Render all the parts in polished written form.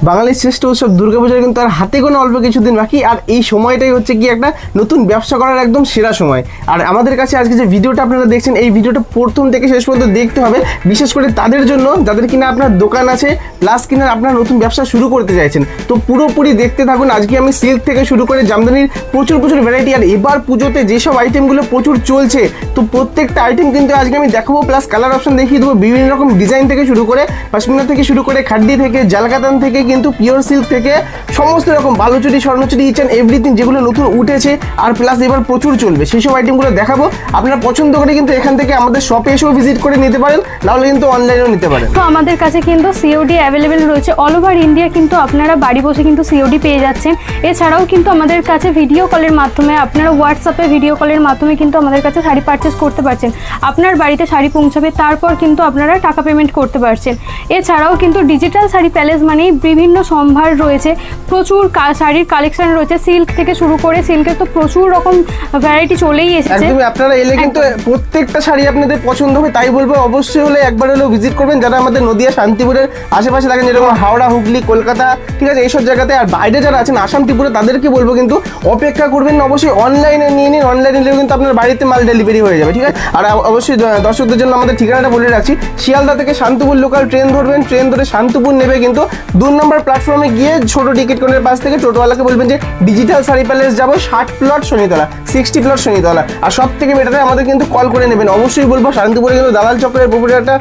বাঙালির শ্রেষ্ঠ উৎসব দুর্গাপূজার কিন্তু আর হাতে কোনো অল্প কিছুদিন বাকি, আর এই সময়টাই হচ্ছে কি একটা নতুন ব্যবসা করার একদম সেরা সময়। আর আমাদের কাছে আজকে যে ভিডিওটা আপনারা দেখছেন, এই ভিডিওটা প্রথম থেকে শেষ পর্যন্ত দেখতে হবে, বিশেষ করে তাদের জন্য যাদের কিনা আপনার দোকান আছে প্লাস কিনা আপনার নতুন ব্যবসা শুরু করতে চাইছেন। তো পুরোপুরি দেখতে থাকুন। আজকে আমি সিল্ক থেকে শুরু করে জামদানির প্রচুর ভ্যারাইটি, আর এবার পুজোতে যেসব আইটেমগুলো প্রচুর চলছে, তো প্রত্যেকটা আইটেম কিন্তু আজকে আমি দেখাবো, প্লাস কালার অপশন দেখিয়ে দেবো। বিভিন্ন রকম ডিজাইন থেকে শুরু করে পশমিনা থেকে শুরু করে খাড্ডি থেকে জালকাতান থেকে কিন্তু পিওর সিল্ক থেকে সমস্ত রকম Baluchari Swarnachari each and everything যেগুলো নতুন উঠেছে আর প্লাস এবার প্রচুর চলবে, সেই সব আইটেমগুলো দেখাবো। আপনারা পছন্দ করে কিন্তু এখান থেকে আমাদের শপে এসেও ভিজিট করে নিতে পারেন, নাহলে কিন্তু অনলাইনেও নিতে পারেন। তো আমাদের কাছে কিন্তু সিওডি অ্যাভেলেবেল রয়েছে অল ওভার ইন্ডিয়া, কিন্তু আপনারা বাড়ি বসে কিন্তু সিওডি পেয়ে যাচ্ছেন। এছাড়াও কিন্তু আমাদের কাছে ভিডিও কলের মাধ্যমে, আপনারা হোয়াটসঅ্যাপে ভিডিও কলের মাধ্যমে কিন্তু আমাদের কাছে শাড়ি পারচেস করতে পারছেন। আপনার বাড়িতে শাড়ি পৌঁছাবে, তারপর কিন্তু আপনারা টাকা পেমেন্ট করতে পারছেন। এছাড়াও কিন্তু ডিজিটাল শাড়ি প্যালেস মানেই বিভিন্ন সম্ভার রয়েছে, প্রচুর শাড়ির কালেকশন রয়েছে, সিল্ক থেকে শুরু করে সিল্কের তো প্রচুর রকম ভ্যারাইটি চলেই এসেছে। একদমই, আপনারা এলে কিন্তু প্রত্যেকটা শাড়ি আপনাদের পছন্দ হবে, তাই বলবো অবশ্যই হলে একবার হলেও ভিজিট করবেন। যারা আমাদের নদিয়া শান্তিপুরের আশেপাশে থাকেন, যেরকম হাওড়া, হুগলি, কলকাতা, ঠিক আছে, এইসব জায়গাতে, আর বাইরে যারা আছেন আসাম, ত্রিপুরা, তাদেরকে বলবো কিন্তু অপেক্ষা করবেন না, অবশ্যই অনলাইনে নিয়ে নিন। অনলাইনে নিলেও কিন্তু আপনার বাড়িতে মাল ডেলিভারি হয়ে যাবে, ঠিক আছে। আর অবশ্যই দর্শকদের জন্য আমাদের ঠিকানাটা বলে রাখছি, শিয়ালদা থেকে শান্তিপুর লোকাল ট্রেন ধরবেন, ট্রেন ধরে শান্তিপুর নেবে কিন্তু 2 নম্বর প্ল্যাটফর্মে গিয়ে ছোট টিকিট কাউন্টারের পাশ থেকে টোটোওয়ালাকে বলবেন যে ডিজিটাল শাড়ি প্যালেস যাবো, 60 প্লট শনিতলা, 60 প্লট শনিতলা। আর সব থেকে বেটারে আমাদের কিন্তু কল করে নেবেন। অবশ্যই বলবো শান্তিপুরে কিন্তু দালাল চক্রের পপুলারিটিটা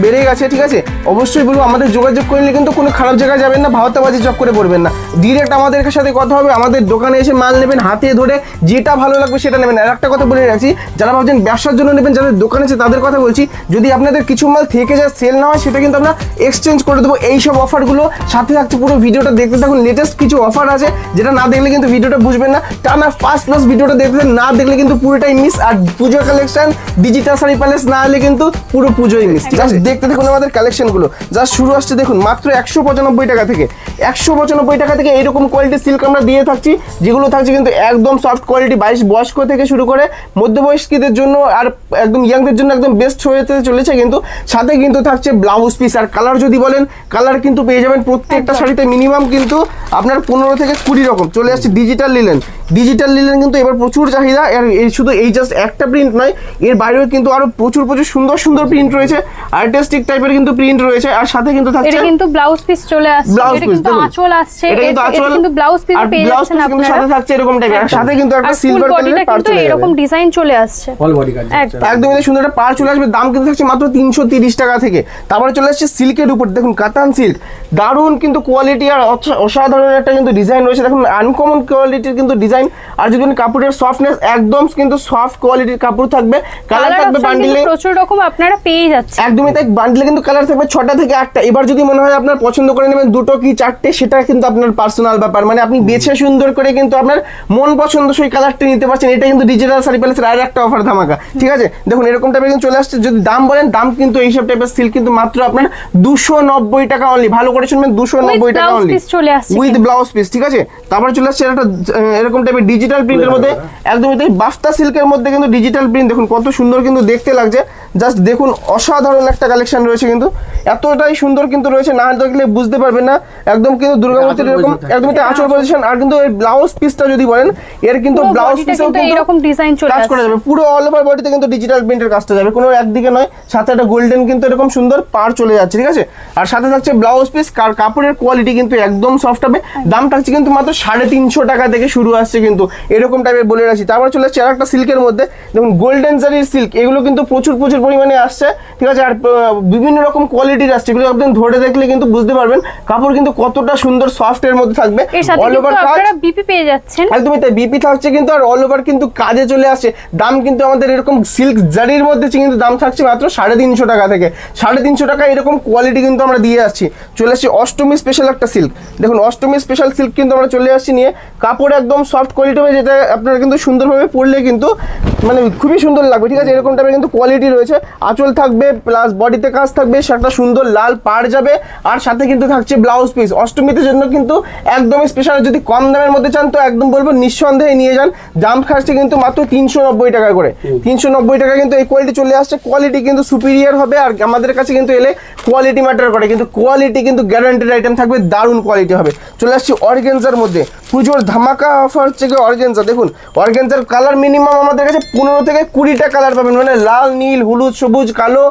বেড়ে গেছে, ঠিক আছে। অবশ্যই বলবো আমাদের যোগাযোগ করলে কিন্তু কোনো খারাপ জায়গায় যাবেন না, ভাওতাবাজি চক্করে পড়বেন না, ডিরেক্ট আমাদের সাথে কথা হবে, আমাদের দোকানে এসে মাল নেবেন, হাতে ধরে যেটা ভালো লাগবে সেটা নেবেন। আর একটা কথা বলে রাখছি, যারা ভাবছেন ব্যবসার জন্য নেবেন, যাদের দোকান আছে তাদের কথা বলছি, যদি আপনাদের কিছু মাল থেকে যায়, সেল না হয়, সেটা কিন্তু আমরা এক্সচেঞ্জ করে দেবো। এইসব অফারগুলো সাথে থাকছে, পুরো ভিডিওটা দেখতে থাকুন। লেটেস্ট কিছু অফার আছে যেটা না দেখলে কিন্তু ভিডিওটা বুঝবেন না, টানা ফার্স্ট ক্লাস ভিডিওটা দেখতে না দেখলে কিন্তু পুরোটাই মিস। আর পুজোর কালেকশন ডিজিটাল শাড়ি প্যালেস না হলে কিন্তু পুরো পুজোই মিস। জাস্ট দেখতে দেখুন আমাদের কালেকশনগুলো, জাস্ট শুরু আসছে দেখুন মাত্র 195 টাকা থেকে। 195 টাকা থেকে এইরকম কোয়ালিটি সিল্ক আমরা দিয়ে থাকছি, যেগুলো থাকছে কিন্তু একদম সফট কোয়ালিটি, 22 বয়স্ক থেকে শুরু করে মধ্যবয়স্কদের জন্য আর একদম ইয়াংদের জন্য একদম বেস্ট হয়ে চলেছে। কিন্তু সাথে কিন্তু থাকছে ব্লাউজ পিস, আর কালার যদি বলেন, কালার কিন্তু পেয়ে যাবেন প্রত্যেকটা শাড়িতে মিনিমাম কিন্তু আপনার 15 থেকে 20 রকম। চলে আসছে ডিজিটাল লিলেন, ডিজিটাল লিলেন কিন্তু এবার প্রচুর চাহিদা। আর এই শুধু এই জাস্ট একটা প্রিন্ট নয়, এর বাইরেও কিন্তু আরো প্রচুর সুন্দর প্রিন্ট রয়েছে, আর্টিস্টিক টাইপের কিন্তু প্রিন্ট রয়েছে। আর সাথে কিন্তু থাকছে এটা কিন্তু ব্লাউজ পিস চলে আসছে, এটা কিন্তু আঁচল আসছে, এটা কিন্তু ব্লাউজ পিস পেয়ে যাচ্ছেন আপনারা। সাথে থাকছে এরকম টাইপের, আর সাথে কিন্তু একটা সিলভার কালারের পার চলে আসবে, এরকম ডিজাইন চলে আসছে, অল বডি কাজ একদম সুন্দর একটা পার চলে আসবে। দাম কিন্তু থাকছে মাত্র 330 টাকা থেকে। তারপরে চলে আসছে সিল্কের উপর, দেখুন কাতান সিল্ক, দারুণ কিন্তু কোয়ালিটি আর অসাধারণ একটা কিন্তু ডিজাইন রয়েছে, দেখুন আনকমন কোয়ালিটির কিন্তু ডিজাইন। আর যদি কাপড়ের সফটনেস, একদম কিন্তু সফট কোয়ালিটির কাপড় থাকবে, কালার থাকবে বান্ডিলে প্রচুর রকম আপনারা পেয়ে যাচ্ছেন। একদমই তাই, বান্ডিলে কিন্তু কালার থাকবে 6টা থেকে 8টা। এবার যদি মনে হয় আপনার পছন্দ করে নেবেন 2টো কি 4টে, সেটা কিন্তু আপনার পার্সোনাল ব্যাপার, মানে আপনি বেছে সুন্দর করে কিন্তু আপনার মন পছন্দসই কালারটা নিতে পারছেন। এটা কিন্তু ডিজিটাল শাড়ি প্যালেসের আর একটা অফার ধামাকা, ঠিক আছে। দেখুন এরকম টাইপের কিন্তু চলে আসছে। যদি দাম বলেন, দাম কিন্তু এইসব টাইপের সিল্ক কিন্তু মাত্র আপনার 290 টাকা অনলি। ভালো করে শুনবেন, 290 টাকা অনলি উইথ ব্লাউজ পিস, ঠিক আছে। তারপর চলে আসছে একটা এরকম টাইপের ডিজিটাল প্রিন্টের মধ্যে, একদমই তাই বাফতা সিল্কের মধ্যে কিন্তু ডিজিটাল প্রিন্ট, দেখুন কত সুন্দর কিন্তু দেখতে লাগছে। জাস্ট দেখুন অসাধারণ একটা কালেকশন রয়েছে, কিন্তু এতটাই সুন্দর কিন্তু রয়েছে, না দেখলে বুঝতে পারবেন না। একদম কিন্তু দুর্গামূর্তির এরকম একদমই আঁচল পজিশন। আর কিন্তু এই ব্লাউজ পিসটা যদি বলেন, এর কিন্তু ব্লাউজ পিসেও কিন্তু এরকম ডিজাইন চলে কাজ করা যাবে, পুরো অল ওভার বডিতে কিন্তু ডিজিটাল প্রিন্টের কাজটা যাবে, কোনো একদিকে নয়। সাথে একটা গোল্ডেন কিন্তু এরকম সুন্দর পার চলে যাচ্ছে, ঠিক আছে। আর সাথে থাকছে ব্লাউজ পিস, কাপড়ের কোয়ালিটি কিন্তু একদম সফট হবে। দাম থাকছে কিন্তু মাত্র 350 টাকা থেকে শুরু আসছে কিন্তু এরকম টাইপের বলে রাখছি। তারপর চলে আসছে আরেকটা সিল্কের মধ্যে, দেখুন গোল্ডেন জারির সিল্ক, এগুলো কিন্তু প্রচুর পরিমাণে আসছে, ঠিক আছে। আর বিভিন্ন রকম কোয়ালিটির আসছে, এগুলো আপনি ধরে দেখলে কিন্তু বুঝতে পারবেন কাপড় কিন্তু কতটা সুন্দর সফট এর মধ্যে থাকবে। অল ওভার আপনারা বিপি পেয়ে যাচ্ছেন, একদমই তাই, বিপি থাকছে কিন্তু, আর অল ওভার কিন্তু কাজে চলে আসছে। দাম কিন্তু আমাদের এরকম সিল্ক জারির মধ্যে কিন্তু দাম থাকছে মাত্র 350 টাকা থেকে। 350 টাকা এরকম কোয়ালিটি কিন্তু আমরা দিয়ে আসছি। চলে আসছি অষ্টমী স্পেশাল একটা সিল্ক, দেখুন অষ্টমী স্পেশাল সিল্ক কিন্তু আমরা চলে আসছি নিয়ে, কাপড় একদম সফট কোয়ালিটি হবে, যেটা আপনারা কিন্তু সুন্দরভাবে পরলে কিন্তু মানে খুবই সুন্দর লাগবে, ঠিক আছে। এরকম টাইপের কিন্তু কোয়ালিটি রয়েছে, আঁচল থাকবে প্লাস বডিতে কাজ থাকবে, একটা সুন্দর লাল পাড় যাবে, আর সাথে কিন্তু থাকছে ব্লাউজ পিস। অষ্টমীদের জন্য কিন্তু একদম স্পেশাল, যদি কম দামের মধ্যে চান তো একদম বলবো নিঃসন্দেহে নিয়ে যান। দাম খাচ্ছে কিন্তু মাত্র 390 টাকা করে, 390 টাকা কিন্তু এই কোয়ালিটি চলে আসছে। কোয়ালিটি কিন্তু সুপিরিয়র হবে, আর আমাদের কাছে কিন্তু এলে কোয়ালিটি ম্যাটার করে, কিন্তু কোয়ালিটি কিন্তু গ্যারান্টেড আইটেম থাকবে, দারুণ কোয়ালিটি হবে। চলে আসছি অর্গেনজার মধ্যে, পুজোর ধামাকা অফার হচ্ছে কি অর্গেনজা। দেখুন অর্গেনজার কালার মিনিমাম আমাদের কাছে 15 থেকে 20টা কালার পাবেন, মানে লাল, নীল, হলুদ, সবুজ, কালো,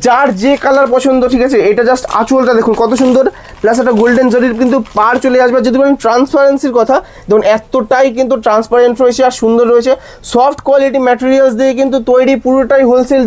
যার যে কালার পছন্দ, ঠিক আছে। এটা জাস্ট আঁচলটা দেখুন কত সুন্দর, প্লাস একটা গোল্ডেন জরির কিন্তু পার চলে আসবে। যদি বলেন ট্রান্সপারেন্সির কথা, দেখুন এতটাই কিন্তু ট্রান্সপারেন্ট রয়েছে আর সুন্দর রয়েছে। সফট কোয়ালিটি ম্যাটেরিয়ালস দিয়ে কিন্তু তৈরি, পুরোটাই হোলসেল,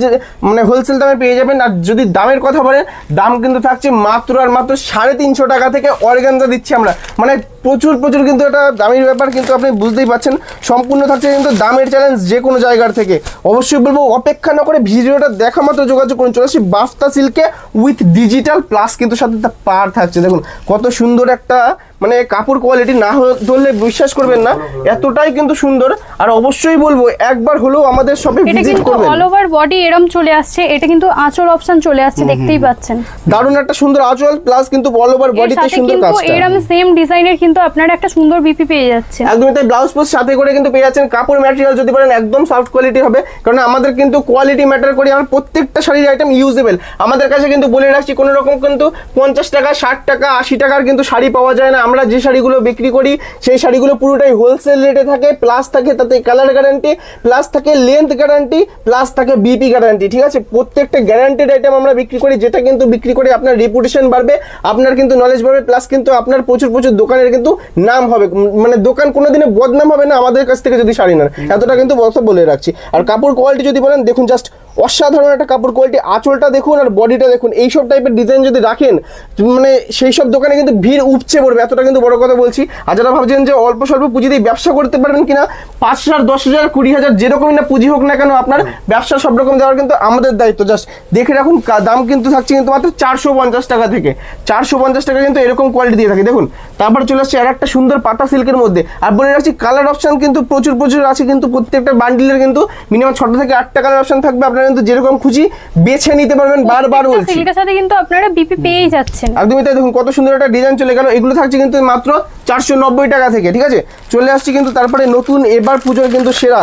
মানে হোলসেল দামে পেয়ে যাবেন। আর যদি দামের কথা বলেন, দাম কিন্তু থাকছে মাত্র আর মাত্র 350 টাকা থেকে অর্গানজা দিচ্ছি আমরা, মানে প্রচুর কিন্তু এটা দামের ব্যাপার, কিন্তু আপনি বুঝতেই পারছেন। সম্পূর্ণ থাকছে কিন্তু দামের চ্যালেঞ্জ যে কোনো জায়গার থেকে। অবশ্যই বলবো অপেক্ষা না করে ভিডিওটা দেখা মাত্র যোগাযোগ করুন। চলে আসি বাফতা সিল্কে উইথ ডিজিটাল প্লাস কিন্তু সাথে পার থাকছে। দেখুন কত সুন্দর একটা, মানে কাপড় কোয়ালিটি না ধরলে বিশ্বাস করবেন না, এতটাই কিন্তু সুন্দর। আর অবশ্যই বলবো একবার হলেও আমাদের শপে ভিজিট করবেন। অল ওভার বডি এরকম চলে আসছে, এটা কিন্তু আঁচল অপশন চলে আসছে, দেখতেই পাচ্ছেন দারুণ একটা সুন্দর আঁচল, প্লাস কিন্তু অল ওভার বডিতে সুন্দর কাজটা। এরকম সেম ডিজাইনের কিন্তু আপনারা একটা সুন্দর বিপি পেয়ে যাচ্ছেন। একদমই তাই, ব্লাউজ পিস সাথে করে কিন্তু পেয়ে যাচ্ছেন। কাপড় ম্যাটেরিয়াল যদি বলেন একদম সফট কোয়ালিটি হবে, কারণ আমাদের কিন্তু কোয়ালিটি ম্যাটার করি। আমার প্রত্যেকটা শাড়ির আইটেম ইউজেবল। আমাদের কাছে কিন্তু বলে রাখছি কোনো রকম কিন্তু 50 টাকা, 60 টাকা, 80 টাকার কিন্তু শাড়ি পাওয়া যায় না। আমরা যে শাড়িগুলো বিক্রি করি সেই শাড়িগুলো পুরোটাই হোলসেল রেটে থাকে, প্লাস থাকে তাতে কালার গ্যারান্টি, প্লাস থাকে লেন্থ গ্যারান্টি, প্লাস থাকে বিপি গ্যারান্টি, ঠিক আছে। প্রত্যেকটা গ্যারান্টেড আইটেম আমরা বিক্রি করি, যেটা কিন্তু বিক্রি করে আপনার রেপুটেশন বাড়বে, আপনার কিন্তু নলেজ বাড়বে, প্লাস কিন্তু আপনার প্রচুর দোকানের কিন্তু নাম হবে, মানে দোকান কোনোদিনও বদনাম হবে না আমাদের কাছ থেকে যদি শাড়ি নেন, এতটা কিন্তু বলে রাখছি। আর কাপড় কোয়ালিটি যদি বলেন, দেখুন জাস্ট অসাধারণ একটা কাপড় কোয়ালিটি। আঁচলটা দেখুন আর বডিটা দেখুন, এইসব টাইপের ডিজাইন যদি রাখেন, মানে সেই সব দোকানে কিন্তু ভিড় উপচে পড়বে, এতটা কিন্তু বড় কথা বলছি। আর যারা ভাবছেন যে অল্প স্বল্প পুঁজি দিয়ে ব্যবসা করতে পারবেন কিনা, 5,000, 10,000, 20,000 যেরকমই না পুঁজি হোক না কেন, আপনার ব্যবসা সব রকম দেওয়ার কিন্তু আমাদের দায়িত্ব। জাস্ট দেখে রাখুন, দাম কিন্তু থাকছে কিন্তু মাত্র 450 টাকা থেকে, 450 টাকা কিন্তু এরকম কোয়ালিটি দিয়ে থাকি। দেখুন তারপর চলে আসছে আর একটা সুন্দর পাতা সিল্কের মধ্যে। আর বলে রাখছি কালার অপশন কিন্তু প্রচুর আছে, কিন্তু প্রত্যেকটা বান্ডিলের কিন্তু মিনিমাম 6টা থেকে 8টা কালার অপশন থাকবে। আপনারা কিন্তু যেরকম খুশি বেছে নিতে পারবেন, বারবার বলছি। সিল্কের সাথে কিন্তু আপনারা বিপি পেয়েই যাচ্ছেন। একদমই তাই, দেখুন কত সুন্দর একটা ডিজাইন চলে গেল। এগুলো থাকছে কিন্তু মাত্র 490 টাকা থেকে, ঠিক আছে। চলে আসছি কিন্তু তারপরে নতুন এবার পুজোর কিন্তু সেরা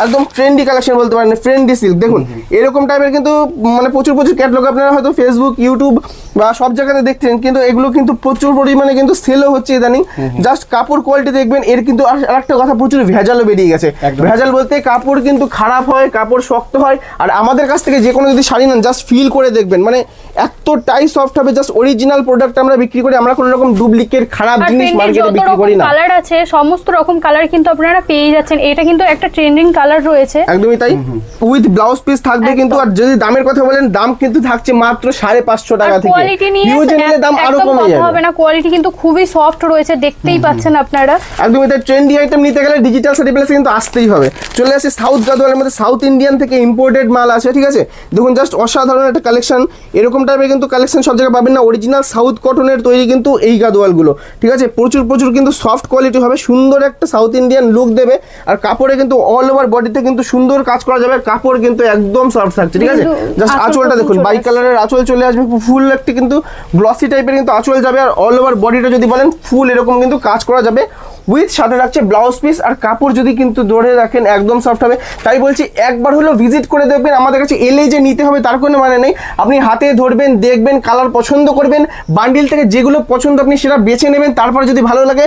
একদম ট্রেন্ডি কালেকশন বলতে পারেন, ফ্রেন্ডি সিল্ক। দেখুন এরকম টাইপের কিন্তু মানে প্রচুর ক্যাটালগ আপনারা হয়তো ফেসবুক, ইউটিউব বা সব জায়গাতে দেখছেন, কিন্তু এগুলো কিন্তু প্রচুর পরিমাণে কিন্তু সেলও হচ্ছে ইদানিং। জাস্ট কাপড় কোয়ালিটি দেখবেন, এর কিন্তু আরেকটা কথা, প্রচুর ভেজালও বেরিয়ে গেছে। ভেজাল বলতে কাপড় কিন্তু খারাপ হয়, কাপড় শক্ত হয়। আর আমাদের কাছ থেকে যে কোনো যদি শাড়ি নেন, জাস্ট ফিল করে দেখবেন, মানে এতটাই সফট হবে। জাস্ট অরিজিনাল প্রোডাক্ট আমরা বিক্রি করি, আমরা কোনো রকম ডুপ্লিকেট খারাপ জিনিস মার্কেটে বিক্রি করি না। কালার আছে, সমস্ত রকম কালার কিন্তু আপনারা পেয়ে যাচ্ছেন। এটা কিন্তু একটা ট্রেন্ডিং কালার রয়েছে, একদমই তাই, উইথ ব্লাউজ পিস থাকবে কিন্তু। আর যদি দামের কথা বলেন, দাম কিন্তু থাকছে মাত্র 550 টাকা থেকে। কোয়ালিটি নিয়ে দাম আরো কমে যাবে, হবে না, কোয়ালিটি কিন্তু খুবই সফট রয়েছে, দেখতেই পাচ্ছেন আপনারা। একদমই তাই, ট্রেন্ডি আইটেম নিতে গেলে ডিজিটাল শাড়ি প্লাসে কিন্তু আসতেই হবে। চলে আসে সাউথ গাদোয়ালের মধ্যে, সাউথ ইন্ডিয়ান থেকে ইম্পোর্টেড মাল আছে, ঠিক আছে। দেখুন জাস্ট অসাধারণ একটা কালেকশন। এরকম টাইপের কিন্তু কালেকশন সব জায়গায় পাবেন না। অরিজিনাল সাউথ কটনের তৈরি কিন্তু এই গাদোয়ালগুলো, ঠিক আছে। প্রচুর কিন্তু সফট কোয়ালিটি হবে, সুন্দর একটা সাউথ ইন্ডিয়ান লুক দেবে। আর কাপড়ে কিন্তু অল ওভার বডিতে কিন্তু সুন্দর কাজ করা যাবে, কাপড় কিন্তু একদম সফট থাকছে, ঠিক আছে। জাস্ট আঁচলটা দেখুন, বাই কালারের আঁচল চলে আসবে, ফুল একটি কিন্তু গ্লসি টাইপের কিন্তু আঁচল যাবে। আর অল ওভার বডিটা যদি বলেন ফুল এরকম কিন্তু কাজ করা যাবে, উইথ সাথে রাখছে ব্লাউজ পিস। আর কাপড় যদি কিন্তু ধরে রাখেন একদম সফট হবে। তাই বলছি একবার হলেও ভিজিট করে দেখবেন। আমাদের কাছে এলে যে নিতে হবে তার কোনো মানে নেই, আপনি হাতে ধরবেন, দেখবেন, কালার পছন্দ করবেন, বান্ডিল থেকে যেগুলো পছন্দ আপনি সেটা বেছে নেবেন। তারপর যদি ভালো লাগে,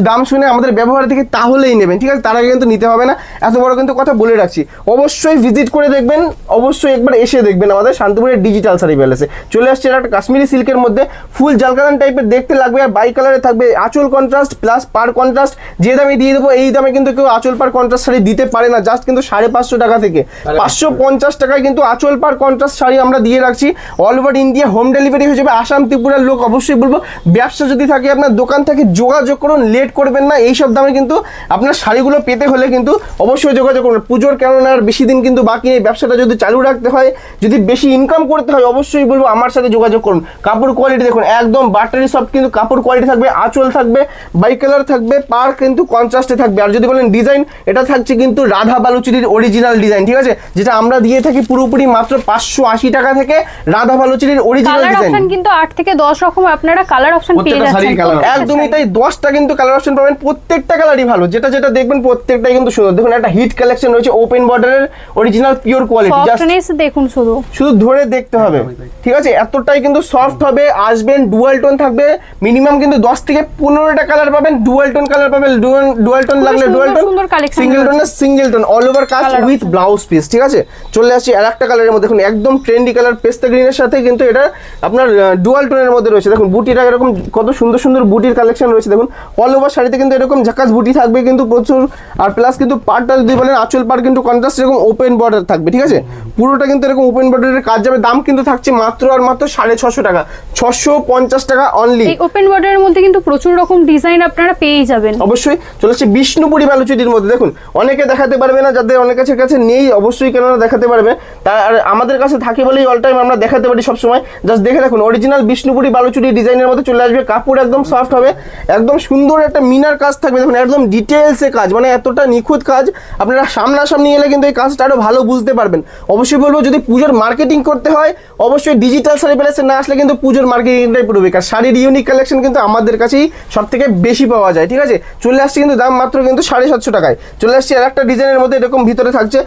দাম শুনে আমাদের ব্যবহার থেকে তাহলেই নেবেন, ঠিক আছে। তার আগে কিন্তু নিতে হবে না, এত বড় কিন্তু কথা বলে রাখছি। অবশ্যই ভিজিট করে দেখবেন, অবশ্যই একবার এসে দেখবেন আমাদের শান্তিপুরের ডিজিটাল শাড়ি প্যালেসে। চলে আসছে একটা কাশ্মীরি সিল্কের মধ্যে, ফুল জালকালান টাইপের দেখতে লাগবে। আর বাই কালারে থাকবে আঁচল কন্ট্রাস্ট প্লাস পার কন্ট্রাস্ট। যে দামে দিয়ে দেবো এই দামে কিন্তু কেউ আঁচল পার কন্ট্রাস্ট শাড়ি দিতে পারে না। জাস্ট কিন্তু 550 টাকা থেকে 550 টাকায় কিন্তু আঁচল পার কন্ট্রাস্ট শাড়ি আমরা দিয়ে রাখছি। All over India home delivery হয়ে যাবে। আসাম ত্রিপুরার লোক অবশ্যই বলবো, ব্যবসা যদি থাকে আপনার দোকান থেকে যোগাযোগ করুন, লেট করবেন না। এইসব দামে কিন্তু আপনার শাড়িগুলো পেতে হলে কিন্তু অবশ্যই যোগাযোগ করুন। পুজোর কেননা আর বেশি দিন কিন্তু বাকি নেই, ব্যবসাটা যদি চালু রাখতে হয়, যদি বেশি ইনকাম করতে হয়, অবশ্যই বলবো আমার সাথে যোগাযোগ করুন। কাপড় কোয়ালিটি দেখুন একদম বাটারি সফট কিন্তু কাপড় কোয়ালিটি থাকবে, আঁচল থাকবে, বাই কালার থাকবে, থাকবে, পার কিন্তু কন্ট্রাস্টে থাকবে। আর যদি বলেন ডিজাইন, এটা থাকছে কিন্তু রাধা বালুচুরির অরিজিনাল ডিজাইন, ঠিক আছে, যেটা আমরা দিয়ে থাকি পুরোপুরি মাত্র 580 টাকা থেকে রাধা বালুচুরির অরিজিনাল কালার ডিজাইন। অপশন কিন্তু 8 থেকে 10 রকম আপনারা কালার অপশন পেয়ে যাচ্ছেন। একদমই তাই, 10টা কিন্তু কালার অপশন পাবেন, প্রত্যেকটা কালারই ভালো, যেটা যেটা দেখবেন প্রত্যেকটাই কিন্তু সুন্দর। দেখুন একটা হিট কালেকশন রয়েছে, ওপেন বর্ডারের অরিজিনাল পিওর কোয়ালিটি, সফটনেস দেখুন শুধু ধরে দেখতে হবে, ঠিক আছে, এতটাই কিন্তু সফট হবে। আসবেন, ডুয়াল টোন থাকবে, মিনিমাম কিন্তু 10 থেকে 15টা কালার পাবেন, ডুয়াল টোন কালার পাবেন, ডুয়াল টোন লাগলে ডুয়াল টোন, সিঙ্গেল টোন না সিঙ্গেল টোন, অল ওভার কাজ উইথ ব্লাউজ পিস, ঠিক আছে। চলে আসছি আর একটা কালারের মধ্যে, দেখুন একদম ট্রেন্ডি কালার পেস্তা গ্রিনের সাথে কিন্তু এটা আপনার ডুয়াল টোনের মধ্যে রয়েছে। দেখুন বুটিটা এরকম কত সুন্দর সুন্দর বুটির কালেকশন রয়েছে, দেখুন অল ওভার শাড়িতে কিন্তু এরকম ঝাকাস বুটি থাকবে কিন্তু প্রচুর। আর প্লাস কিন্তু পাড়টা যদি বলেন আঁচল পাড় কিন্তু কন্ট্রাস্ট এরকম ওপেন বর্ডার থাকবে, ঠিক আছে, পুরোটা কিন্তু এরকম ওপেন বর্ডারের কাজ যাবে। দাম কিন্তু থাকছে মাত্র আর মাত্র 650 টাকা, 650 টাকা অনলি। এই ওপেন বর্ডারের মধ্যে কিন্তু প্রচুর রকম ডিজাইন আপনারা পেয়ে যাবেন। অবশ্যই চলে আসছে বিষ্ণুপুরি বালুচুরির মধ্যে, দেখুন অনেকে দেখাতে পারবে না, যাদের অনেক কাছে নেই অবশ্যই কেননা দেখাতে পারবে, আর আমাদের কাছে থাকে বলেই অল টাইম আমরা দেখাতে পারি সব সময়। জাস্ট দেখে দেখুন অরিজিনাল বিষ্ণুপুরি বালুচুরি ডিজাইনের মধ্যে চলে আসবে, কাপড় একদম সফট হবে, একদম সুন্দর একটা মিনার কাজ থাকবে, দেখুন একদম ডিটেলসে কাজ, মানে এতটা নিখুঁত কাজ, আপনারা সামনাসামনি এলে কিন্তু এই কাজটা আরো ভালো বুঝতে পারবেন। অবশ্যই বলবো যদি পুজোর মার্কেটিং করতে হয় অবশ্যই ডিজিটাল শাড়ি প্যালেসে না আসলে কিন্তু পুজোর মার্কেটিংটাই পুরো বেকার। শাড়ির ইউনিক কালেকশন কিন্তু আমাদের কাছেই সব থেকে বেশি পাওয়া যায়, ঠিক আছে। চলে আসছে কিন্তু দাম মাত্র কিন্তু 750 টাকায়। চলে আসছে আর একটা ডিজাইনের মধ্যে, এরকম ভিতরে থাকছে,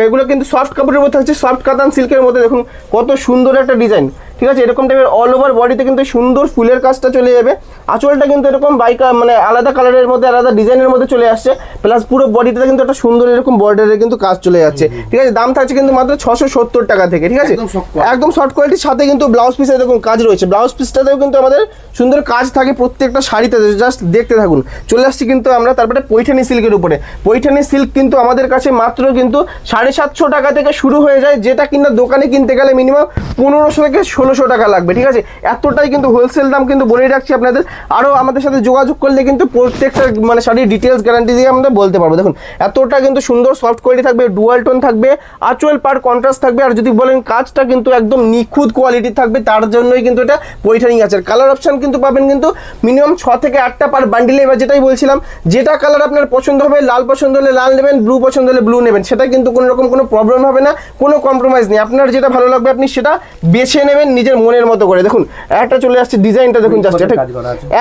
এগুলো কিন্তু সফট কাপড়ের মধ্যে থাকছে, সফট কাতান সিল্কের মধ্যে, দেখুন কত সুন্দর একটা ডিজাইন, ঠিক আছে। এরকম টাইপের অল ওভার বডিতে কিন্তু সুন্দর ফুলের কাজটা চলে যাবে। আঁচলটা কিন্তু এরকম বাইকা মানে আলাদা কালারের মধ্যে আলাদা ডিজাইনের মধ্যে চলে আসছে, প্লাস পুরো বডিতে কিন্তু একটা সুন্দর এরকম বর্ডারের কিন্তু কাজ চলে যাচ্ছে, ঠিক আছে। দাম থাকছে কিন্তু মাত্র 670 টাকা থেকে, ঠিক আছে, একদম সফট কোয়ালিটির সাথে কিন্তু ব্লাউজ পিসে দেখুন কাজ রয়েছে, ব্লাউজ পিসটাতেও কিন্তু আমাদের সুন্দর কাজ থাকে প্রত্যেকটা শাড়িতে, জাস্ট দেখতে থাকুন। চলে আসছি কিন্তু আমরা তারপরে পৈঠানি সিল্কের উপরে। পৈঠানি সিল্ক কিন্তু আমাদের কাছে মাত্র কিন্তু 750 টাকা থেকে শুরু হয়ে যায়, যেটা কিনা দোকানে কিনতে গেলে মিনিমাম 1500 থেকে 1600 টাকা লাগবে, ঠিক আছে। এতটাই কিন্তু হোলসেল দাম কিন্তু বলেই রাখছি আপনাদের। আরও আমাদের সাথে যোগাযোগ করলে কিন্তু প্রত্যেকটা মানে শাড়ির ডিটেলস গ্যারান্টি দিয়ে আমরা বলতে পারবো। দেখুন এতটা কিন্তু সুন্দর সফট কোয়ালিটি থাকবে, ডুয়াল টোন থাকবে, আঁচল পার কন্ট্রাস্ট থাকবে, আর যদি বলেন কাজটা কিন্তু একদম নিখুঁত কোয়ালিটি থাকবে, তার জন্যই কিন্তু এটা পৈঠানি আছে। কালার অপশন কিন্তু পাবেন কিন্তু মিনিমাম 6 থেকে 8টা পার বান্ডিলে। এবার যেটাই বলছিলাম, যেটা কালার আপনার পছন্দ হবে, লাল পছন্দ হলে লাল নেবেন, ব্লু পছন্দ হলে ব্লু নেবেন, সেটা কিন্তু কোনো রকম কোনো প্রবলেম হবে না, কোনো কম্প্রোমাইজ নেই। আপনার যেটা ভালো লাগবে আপনি সেটা বেছে নেবেন নিজের মনের মতো করে। দেখুন একটা চলে আসছে ডিজাইনটা, দেখুন জাস্ট এটা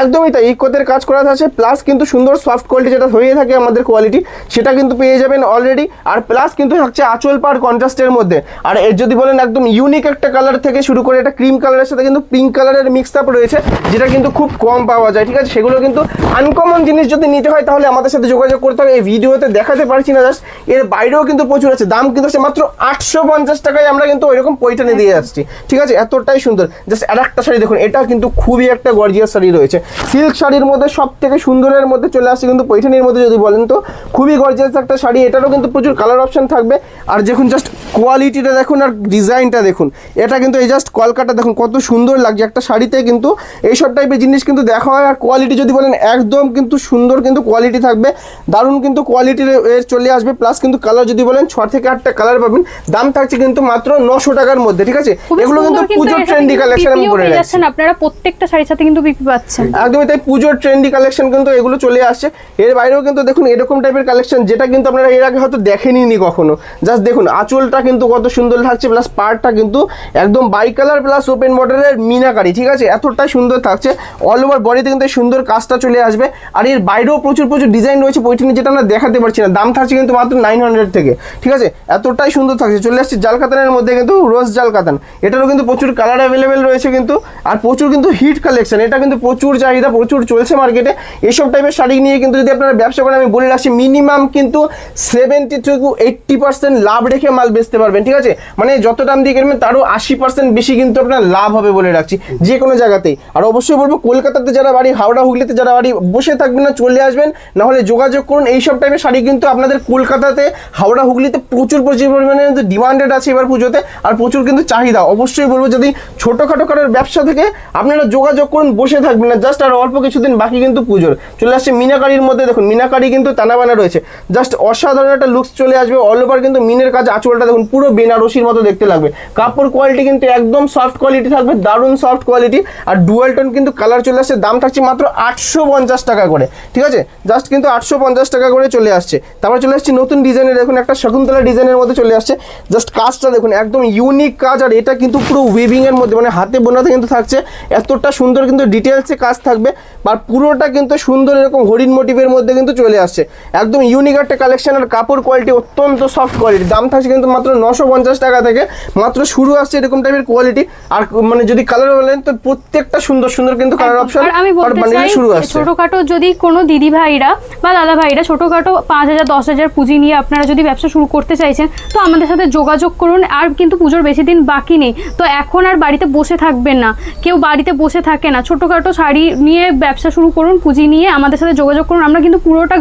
একদমই তাই, ইকোতের কাজ করা আছে, প্লাস কিন্তু সুন্দর সফট কোয়ালিটি যেটা হয়ে থাকে আমাদের কোয়ালিটি সেটা কিন্তু পেয়ে যাবেন অলরেডি। আর প্লাস কিন্তু থাকছে আঁচল পার কন্ট্রাস্টের মধ্যে। আর এর যদি বলেন একদম ইউনিক একটা কালার থেকে শুরু করে এটা ক্রিম কালারের সাথে কিন্তু পিঙ্ক কালারের মিক্স আপ রয়েছে, যেটা কিন্তু খুব কম পাওয়া যায়, ঠিক আছে। সেগুলো কিন্তু আনকমন জিনিস যদি নিতে হয় তাহলে আমাদের সাথে যোগাযোগ করতে হবে। এই ভিডিওতে দেখাতে পারছি না, জাস্ট এর বাইরেও কিন্তু প্রচুর আছে। দাম কিন্তু আছে মাত্র 850 টাকায় আমরা কিন্তু ওইরকম পৈঠানি দিয়ে আসছি, ঠিক আছে। এতটাই সুন্দর। জাস্ট আর একটা শাড়ি দেখুন, এটা কিন্তু খুবই একটা গর্জিয়াস শাড়ি রয়েছে, সিল্ক শাড়ির মধ্যে সব থেকে সুন্দরের মধ্যে চলে আসছে কিন্তু পৈঠানির মধ্যে যদি বলেন তো খুবই গর্জিয়াস একটা শাড়ি। এটারও কিন্তু প্রচুর কালার অপশন থাকবে। আর দেখুন জাস্ট কোয়ালিটিটা দেখুন আর ডিজাইনটা দেখুন, এটা কিন্তু এই জাস্ট কলকাতা দেখুন কত সুন্দর লাগছে একটা শাড়িতে, কিন্তু এইসব টাইপের জিনিস কিন্তু দেখা হয়। আর কোয়ালিটি যদি বলেন একদম কিন্তু সুন্দর কিন্তু কোয়ালিটি থাকবে, দারুণ কিন্তু কোয়ালিটির চলে আসবে। প্লাস কিন্তু কালার যদি বলেন 6 থেকে 8টা কালার পাবেন। দাম থাকছে কিন্তু মাত্র 900 টাকার মধ্যে, ঠিক আছে। এগুলো কিন্তু পুজোর ট্রেন্ডি কালেকশন আমি বলে রাখছি, আপনারা প্রত্যেকটা শাড়ির সাথে কিন্তু বিপি পাচ্ছেন, একদমই তাই, পুজোর ট্রেন্ডি কালেকশন কিন্তু এগুলো চলে আসছে। এর বাইরেও কিন্তু দেখুন এরকম টাইপের কালেকশন, যেটা কিন্তু আপনারা এর আগে হয়তো দেখেনইনি কখনো। জাস্ট দেখুন আঁচলটা কিন্তু কত সুন্দর থাকছে, প্লাস পাড়টা কিন্তু একদম বাই কালার প্লাস ওপেন বর্ডারের মিনাকারি, ঠিক আছে। এতটাই সুন্দর থাকছে, অল ওভার বডিতে কিন্তু সুন্দর কাজটা চলে আসবে। আর এর বাইরেও প্রচুর ডিজাইন রয়েছে পৈঠানি, যেটা আমরা দেখাতে পারছি না। দাম থাকছে কিন্তু মাত্র 900 থেকে, ঠিক আছে। এতটাই সুন্দর থাকছে। চলে আসছে জাল কাতানের মধ্যে কিন্তু রোজ জাল কাতান, এটারও কিন্তু প্রচুর কালার অ্যাভেলেবেল রয়েছে কিন্তু, আর প্রচুর কিন্তু হিট কালেকশন, এটা কিন্তু প্রচুর চাহিদা, প্রচুর চলছে মার্কেটে। এইসব টাইপের শাড়ি নিয়ে কিন্তু যদি আপনারা ব্যবসা করেন, আমি বলে রাখছি মিনিমাম কিন্তু 70 থেকে 80% লাভ রেখে মাল বেচতে পারবেন, ঠিক আছে। মানে যত দাম দিয়ে কিনবেন তারও 80% বেশি কিন্তু আপনার লাভ হবে বলে রাখছি যে কোনো জায়গাতেই। আর অবশ্যই বলবো কলকাতাতে যারা বাড়ি, হাওড়া হুগলিতে যারা বাড়ি, বসে থাকবেন না, চলে আসবেন, না হলে যোগাযোগ করুন। এইসব টাইপের শাড়ি কিন্তু আপনাদের কলকাতাতে, হাওড়া হুগলিতে প্রচুর পরিমাণে ডিমান্ডেড আছে এবার পুজোতে, আর প্রচুর কিন্তু চাহিদা। অবশ্যই বলবো যদি যদি ছোটখাটো কারোর ব্যবসা থেকে আপনারা যোগাযোগ করুন, বসে থাকবেন না, জাস্ট আর অল্প কিছুদিন বাকি কিন্তু পুজোর। চলে আসছে মিনাকারির মধ্যে, দেখুন মিনাকারি কিন্তু টানাবানা রয়েছে, জাস্ট অসাধারণ একটা লুকস চলে আসবে। অল ওভার কিন্তু মিনের কাজ, আঁচলটা দেখুন পুরো বেনারসির মতো দেখতে লাগবে। কাপড় কোয়ালিটি কিন্তু একদম সফট কোয়ালিটি থাকবে, দারুণ সফট কোয়ালিটি। আর ডুয়াল টোন কিন্তু কালার চলে আসছে, দাম থাকছে মাত্র 850 টাকা করে, ঠিক আছে, জাস্ট কিন্তু 850 টাকা করে চলে আসছে। তারপর চলে আসছে নতুন ডিজাইনের, দেখুন একটা শকুন্তলা ডিজাইনের মধ্যে চলে আসছে, জাস্ট কাজটা দেখুন একদম ইউনিক কাজ। আর এটা কিন্তু পুরো উইভিং এর মধ্যে, মানে হাতে বোনাতে কিন্তু থাকছে, এতটা সুন্দর কিন্তু ডিটেলসে কাজ থাকবে। আর পুরোটা কিন্তু সুন্দর এরকম হরিণ মোটিভের মধ্যে কিন্তু চলে আসছে, একদম ইউনিক একটা কালেকশন। আর কাপড় কোয়ালিটি অত্যন্ত সফট কোয়ালিটি, দাম থাকছে কিন্তু মাত্র 950 টাকা থেকে মাত্র শুরু আসছে এরকম টাইপের কোয়ালিটি। আর মানে যদি কালার বলেন তো প্রত্যেকটা সুন্দর সুন্দর কিন্তু কালার অপশন আমি বলতে চাই শুরু আসছে। ছোটখাটো যদি কোনো দিদি ভাইরা বা দাদা ভাইরা ছোটখাটো 5000 10,000 পুঁজি নিয়ে আপনারা যদি ব্যবসা শুরু করতে চাইছেন তো আমাদের সাথে যোগাযোগ করুন। আর কিন্তু পুজোর বেশি দিন বাকি নেই, তো এখন আর বাড়িতে বসে থাকবেন না, কেউ বাড়িতে বসে থাকে না, ছোটখাটো শাড়ি নিয়ে ব্যবসা শুরু করুন, পুঁজি নিয়ে আমাদের সাথে যোগাযোগ করুন। আমরা কিন্তু পুরোটা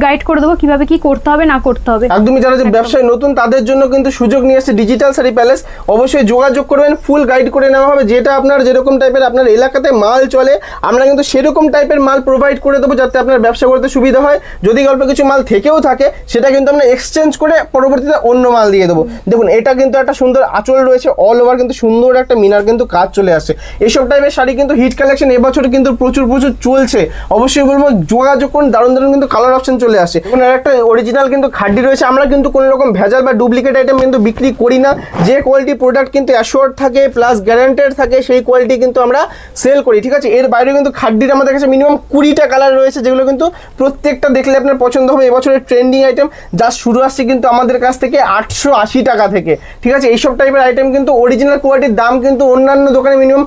গাইড করে দেবো কিভাবে কি করতে হবে না করতে হবে। একদমই যারা যে ব্যবসায় নতুন তাদের জন্য কিন্তু সুযোগ নিয়ে আসছে ডিজিটাল শাড়ি প্যালেস, অবশ্যই যোগাযোগ করবেন, ফুল গাইড করে নেওয়া হবে। যেটা আপনার যেরকম টাইপের আপনার এলাকাতে মাল চলে আমরা কিন্তু সেরকম টাইপের মাল প্রোভাইড করে দেবো, যাতে আপনার ব্যবসা করতে সুবিধা হয়। যদি অল্প কিছু মাল থেকেও থাকে সেটা কিন্তু আমরা এক্সচেঞ্জ করে পরবর্তীতে অন্য মাল দিয়ে দেবো। দেখুন এটা কিন্তু একটা সুন্দর আঁচল রয়েছে, অল ওভার কিন্তু সুন্দর একটা মিনার কিন্তু কাজ চলে আসছে। এইসব টাইপের শাড়ি কিন্তু হিট কালেকশন এবছর কিন্তু প্রচুর চলছে, অবশ্যই বলবো যোগাযোগ করুন, দারুণ দারুণ কিন্তু কালার অপশন চলে আসছে। এবং একটা অরিজিনাল কিন্তু খাড্ডি রয়েছে, আমরা কিন্তু কোনো রকম ভেজাল বা ডুপ্লিকেট আইটেম কিন্তু বিক্রি করি না। যে কোয়ালিটি প্রোডাক্ট কিন্তু অ্যাশোর্ড থাকে প্লাস গ্যারান্টেড থাকে সেই কোয়ালিটি কিন্তু আমরা সেল করি, ঠিক আছে। এর বাইরে কিন্তু খাড্ডির আমাদের কাছে মিনিমাম 20টা কালার রয়েছে, যেগুলো কিন্তু প্রত্যেকটা দেখলে আপনার পছন্দ হবে। এবছরের ট্রেন্ডিং আইটেম যা শুরু আসছে কিন্তু আমাদের কাছ থেকে 880 টাকা থেকে, ঠিক আছে। এইসব টাইপের আইটেম কিন্তু অরিজিনাল কোয়ালিটির দাম কিন্তু অন্যান্য দোকানে মিনিমাম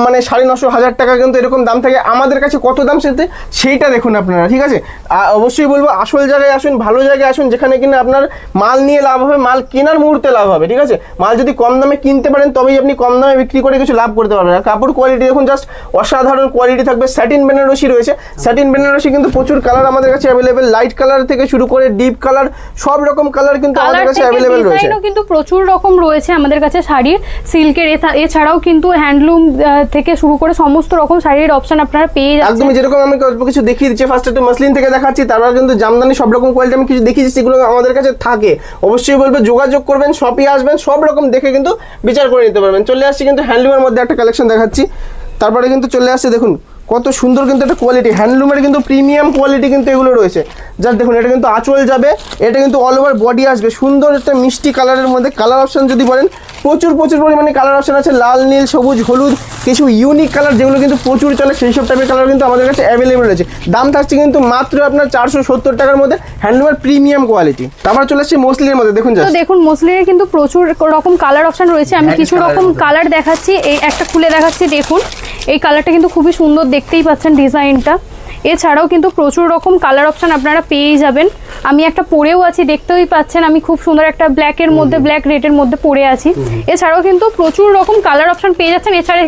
মানে 950-1000 টাকা কিন্তু এরকম দাম থাকে, আমাদের কাছে কত দাম সেইটা দেখুন আপনারা, ঠিক আছে। অবশ্যই বলবো আসল জায়গায় আসুন, ভালো জায়গায় আসুন, যেখানে কিনা আপনার মাল নিয়ে লাভ হবে, মাল কেনার মুহূর্তে লাভ হবে, ঠিক আছে। মাল যদি কম দামে কিনতে পারেন তবেই আপনি কম দামে বিক্রি করে কিছু লাভ করতে পারবেন। আর কাপড় কোয়ালিটি দেখুন জাস্ট অসাধারণ কোয়ালিটি থাকবে। স্যাটিন বেনারসি রয়েছে, স্যাটিন বেনারসি কিন্তু প্রচুর কালার আমাদের কাছে অ্যাভেলেবেল, লাইট কালার থেকে শুরু করে ডিপ কালার সব রকম কালার কিন্তু আমাদের কাছে অ্যাভেলেবেল রয়েছে। কিন্তু প্রচুর রকম রয়েছে আমাদের কাছে শাড়ির, সিল্কের, এছাড়াও কিন্তু হ্যান্ডলুম থেকে শুরু করে সমস্ত রকম শাড়ির অপশন আপনারা পেয়ে যাচ্ছেন। একদমই যেরকম আমি অল্প কিছু দেখিয়ে দিচ্ছি, ফার্স্ট একটু মসলিন থেকে দেখাচ্ছি, তারপর কিন্তু জামদানি সব রকম কোয়ালিটি আমি কিছু দেখিয়েছি, সেগুলো আমাদের কাছে থাকে। অবশ্যই বলবো যোগাযোগ করবেন, শপে আসবেন, সব রকম দেখে কিন্তু বিচার করে নিতে পারবেন। চলে আসছি কিন্তু হ্যান্ডলুমের মধ্যে একটা কালেকশন দেখাচ্ছি, তারপরে কিন্তু চলে আসছে দেখুন কত সুন্দর কিন্তু একটা কোয়ালিটি, হ্যান্ডলুমের কিন্তু প্রিমিয়াম কোয়ালিটি কিন্তু এগুলো রয়েছে। জাস্ট দেখুন এটা কিন্তু আঁচল যাবে, এটা কিন্তু অল ওভার বডি আসবে, সুন্দর একটা মিষ্টি কালারের মধ্যে। কালার অপশন যদি বলেন প্রচুর পরিমাণে কালার অপশন আছে, লাল, নীল, সবুজ, হলুদ, কিছু ইউনিক কালার যেগুলো কিন্তু প্রচুর চলে, সেই সব টাইপের কালার কিন্তু আমাদের কাছে অ্যাভেলেবেল রয়েছে। দাম থাকছে কিন্তু মাত্র আপনার 470 টাকার মধ্যে, হ্যান্ডলুমের প্রিমিয়াম কোয়ালিটি। তারপর চলে আসছে মসলিনের মধ্যে, দেখুন তো দেখুন মসলিনের কিন্তু প্রচুর রকম কালার অপশন রয়েছে। আমি কিছু রকম কালার দেখাচ্ছি, এই একটা খুলে দেখাচ্ছি, দেখুন এই কালারটা কিন্তু খুবই সুন্দর, দেখতেই পাচ্ছেন ডিজাইনটা। এছাড়াও কিন্তু প্রচুর রকম কালার অপশন আপনারা পেয়ে যাবেন। আমি একটা পরেও আছি, দেখতেই পাচ্ছেন, আমি খুব সুন্দর একটা ব্ল্যাকের মধ্যে, ব্ল্যাক রেডের মধ্যে পরে আছি। এছাড়াও কিন্তু প্রচুর রকম কালার অপশন পেয়ে যাচ্ছেন, এছাড়া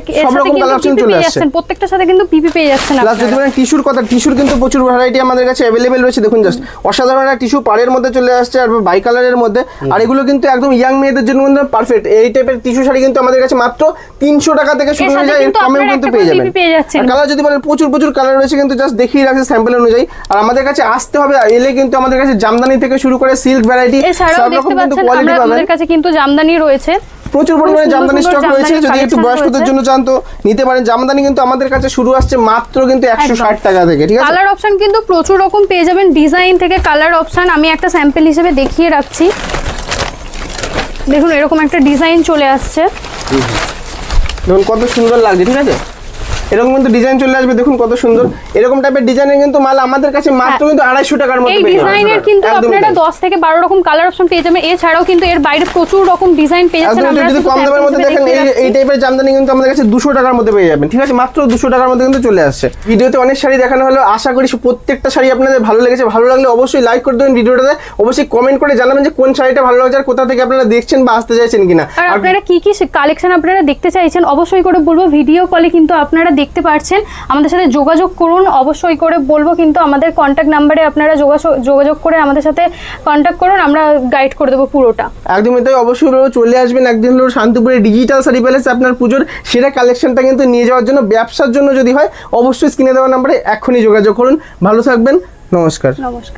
পেয়ে যাচ্ছেন, প্রত্যেকটার সাথে কিন্তু পিপি পেয়ে যাচ্ছেন। যদি বলেন টিস্যুর কথা, টিস্যুর কিন্তু প্রচুর ভ্যারাইটি আমাদের কাছে অ্যাভেলেবেল রয়েছে। দেখুন জাস্ট অসাধারণ একটা টিস্যু পাড়ের মধ্যে চলে আসছে আর বাই কালারের মধ্যে, আর এগুলো কিন্তু একদম ইয়াং মেয়েদের জন্য কিন্তু পারফেক্ট। এই টাইপের টিস্যু শাড়ি কিন্তু আমাদের কাছে মাত্র 300 টাকা থেকে শুরু হয়ে যায়, এর কমেও কিন্তু পেয়ে যাবেন। কালার যদি বলেন প্রচুর কালার রয়েছে, কিন্তু জাস্ট দেখিয়ে রাখছে স্যাম্পল অনুযায়ী। আর আমাদের কাছে আসতে হবে, এলে কিন্তু আমাদের কাছে জামদানি থেকে শুরু করে সিল্ক ভ্যারাইটি সব রকম কিন্তু কোয়ালিটি পাবেন। আমাদের কাছে কিন্তু জামদানি রয়েছে, প্রচুর পরিমাণে জামদানি স্টক রয়েছে, যদি একটু বয়স্কদের জন্য চান তো নিতে পারেন। জামদানি কিন্তু আমাদের কাছে শুরু আসছে মাত্র কিন্তু 160 টাকা থেকে, ঠিক আছে। কালার অপশন কিন্তু প্রচুর রকম পেয়ে যাবেন, ডিজাইন থেকে কালার অপশন। আমি একটা স্যাম্পল হিসেবে দেখিয়ে রাখছি, দেখুন এরকম একটা ডিজাইন চলে আসছে, দেখুন কত সুন্দর লাগছে, ঠিক আছে। এরকম কিন্তু ডিজাইন চলে আসবে, দেখুন কত সুন্দর। এরকম টাইপের ডিজাইনের কিন্তু মাল আমাদের কাছে মাত্র কিন্তু 250 টাকার মধ্যে পেয়ে যাবেন। এই ডিজাইনের কিন্তু আপনারা 10 থেকে 12 রকম কালার অপশন পেয়ে যাবেন। এছাড়াও কিন্তু এর বাইরে প্রচুর রকম ডিজাইন পেয়ে যাচ্ছেন। আপনারা যদি কম দামের মধ্যে দেখেন এই টাইপের জামদানি কিন্তু আমাদের কাছে 200 টাকার মধ্যে পেয়ে যাবেন, ঠিক আছে। মাত্র 200 টাকার মধ্যে কিন্তু চলে আসছে। ভিডিওতে অনেক শাড়ি দেখানো হলো, আশা করি প্রত্যেকটা শাড়ি আপনাদের ভালো লেগেছে। ভালো লাগলে অবশ্যই লাইক করে দেবেন ভিডিওটাতে, অবশ্যই কমেন্ট করে জানাবেন যে কোন শাড়িটা ভালো লাগছে আর কোথা থেকে আপনারা দেখছেন বা আসতে চাইছেন কিনা, আর আপনারা কি কি কালেকশন আপনারা দেখতে চাইছেন অবশ্যই করে বলবো। ভিডিও কলে কিন্তু আপনারা দেখতে পাচ্ছেন, আমাদের সাথে যোগাযোগ করুন। অবশ্যই করে বলবো কিন্তু আমাদের কন্ট্যাক্ট নাম্বারে আপনারা যোগাযোগ করে আমাদের সাথে কন্ট্যাক্ট করুন, আমরা গাইড করে দেবো পুরোটা। একদমই তাই, অবশ্যই বলবো চলে আসবেন একদিন হলো শান্তিপুরে ডিজিটাল শাড়ি প্যালেসে আপনার পুজোর সেরা কালেকশনটা কিন্তু নিয়ে যাওয়ার জন্য, ব্যবসার জন্য যদি হয় অবশ্যই স্ক্রিনে দেওয়া নাম্বারে এখনই যোগাযোগ করুন। ভালো থাকবেন, নমস্কার। নমস্কার।